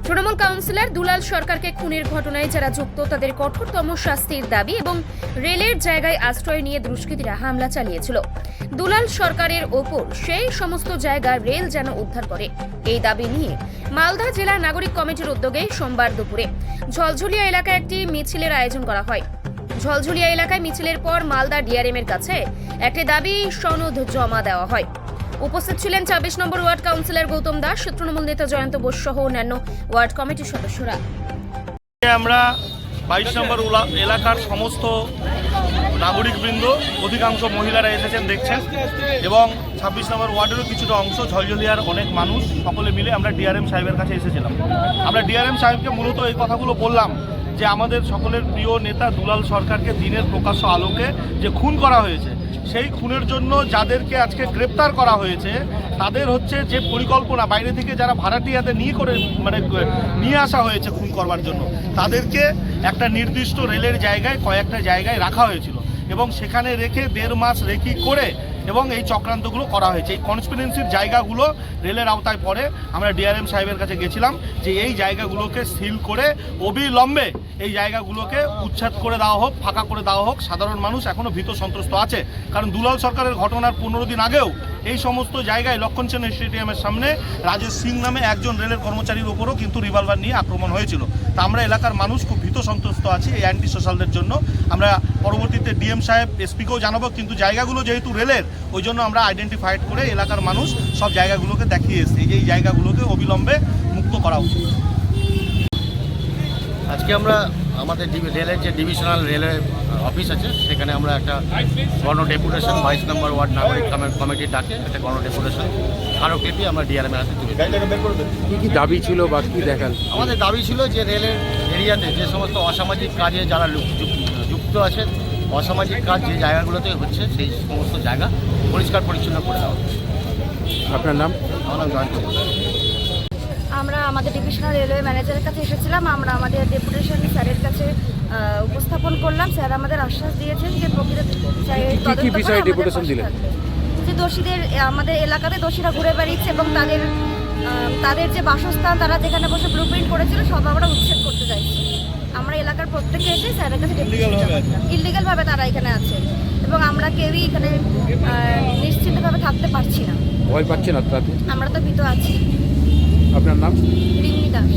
Trinamool councillor দুলাল সরকারকে খুনের ঘটনায় যারা যুক্ত তাদের কঠোরতম শাস্তির দাবি এবং রেলের জায়গায় আশ্রয় নিয়ে দুষ্কৃতীরা হামলা চালিয়েছিল। দুলাল সরকারের ওপর সেই সমস্ত জায়গায় রেল যেন উদ্ধার করে এই দাবি নিয়ে মালদা জেলা নাগরিক কমিটির উদ্যোগে সোমবার দুপুরে ঝলঝলিয়া এলাকায় একটি মিছিলের আয়োজন করা হয়। ঝলঝলিয়া এলাকায় মিছিলের পর মালদা ডিআরএম এর কাছে একটি দাবি সনদ জমা দেওয়া হয়। উপস্থিত ছিলেন ২৪ নম্বর ওয়ার্ড কাউন্সিলর গৌতম দাস, তৃণমূল নেতা জয়ন্ত বোস সহ অন্যান্য ওয়ার্ড কমিটির সদস্যরা। আমরা ২২ নম্বর এলাকার সমস্ত নাগরিকবৃন্দ, অধিকাংশ মহিলারা এসেছেন দেখছেন, এবং ২৬ নম্বর ওয়ার্ডেরও কিছুটা অংশ, ঝলঝলিয়ার অনেক মানুষ, সকলে মিলে আমরা ডিআরএম সাহেবের কাছে এসেছিলাম। আমরা ডিআরএম সাহেবকে মূলত এই কথাগুলো বললাম যে আমাদের সকলের প্রিয় নেতা দুলাল সরকারকে দিনের প্রকাশ্য আলোকে যে খুন করা হয়েছে, সেই খুনের জন্য যাদেরকে আজকে গ্রেপ্তার করা হয়েছে তাদের হচ্ছে যে পরিকল্পনা, বাইরে থেকে যারা ভাড়াটিয়াতে নিয়ে আসা হয়েছে খুন করবার জন্য, তাদেরকে একটা নির্দিষ্ট রেলের জায়গায় কয়েকটা জায়গায় রাখা হয়েছিল এবং সেখানে রেখে ১.৫ মাস রেকি করে এবং এই চক্রান্তগুলো করা হয়েছে। এই কনস্পিরেন্সির জায়গাগুলো রেলের আওতায় পড়ে। আমরা ডিআরএম সাহেবের কাছে গেছিলাম যে এই জায়গাগুলোকে সিল করে অবিলম্বে এই জায়গাগুলোকে উচ্ছেদ করে দেওয়া হোক, ফাঁকা করে দেওয়া হোক। সাধারণ মানুষ এখনও ভীত সন্ত্রস্ত আছে, কারণ দুলাল সরকারের ঘটনার ১৫ দিন আগেও এই সমস্ত জায়গায় লক্ষণ সেন স্টেডিয়ামের সামনে রাজেশ সিং নামে একজন রেলের কর্মচারীর উপরও কিন্তু রিভলভার নিয়ে আক্রমণ হয়েছিল। তা আমরা এলাকার মানুষ খুব ভীত সন্ত্রস্ত আছি এই অ্যান্টি সোশ্যালদের জন্য। আমরা পরবর্তীতে ডিএম সাহেব, এসপিকেও জানাবো, কিন্তু জায়গাগুলো যেহেতু রেলের, ওই জন্য আমরা আইডেন্টিফাইড করে এলাকার মানুষ সব জায়গাগুলোকে দেখিয়ে এসেছি যে এই জায়গাগুলোকে অবিলম্বে মুক্ত করা উচিত। আজকে আমরা আমাদের রেলের যে ডিভিশনাল রেলের অফিস আছে সেখানে আমরা একটা গণ ডেপুটেশন ২২ নম্বর ওয়ার্ড নাগরিক কমিটির ডাকে একটা গণ ডেপুটেশন স্মারকলিপি আমরা ডিআরএমের হাতে তুলে দিই। কি দাবি ছিল বা কি দেখান? আমাদের দাবি ছিল যে রেলের এরিয়াতে যে সমস্ত অসামাজিক কাজে যারা যুক্ত আছে, অসামাজিক কাজ যে জায়গাগুলোতে হচ্ছে সেই সমস্ত জায়গা পরিষ্কার পরিচ্ছন্ন করে দেওয়া। আপনার নাম? আমার নাম জয়ন্ত। আমরা আমাদের ডিভিশনাল রেলওয়ে ম্যানেজারের কাছে এসেছিলাম। আমরা আমাদের ডেপুটেশন স্যারের কাছে উপস্থাপন করলাম। স্যার আমাদের আশ্বাস দিয়েছেন যে প্রকৃত বিষয়ে ডেপুটেশন দিলেন? যে দোষীদের, আমাদের এলাকাতে দোষীরা ঘুরে বেড়িয়েছে এবং তাদের যে বাসস্থান, তারা যেখানে বসে ব্লুপ্রিন্ট করেছিল সব আমরা উচ্ছেদ করতে চাইছি। আমরা এলাকার প্রত্যেকে এসে স্যারের কাছে ইললিগালভাবে তারা এখানে আছে এবং আমরা কেউই এখানে নিশ্চিতভাবে থাকতে পারছি না। ভয় পাচ্ছেন আপনারা? আমরা তো ভীত আছি। আপনার নাম? রিম্মি দাস।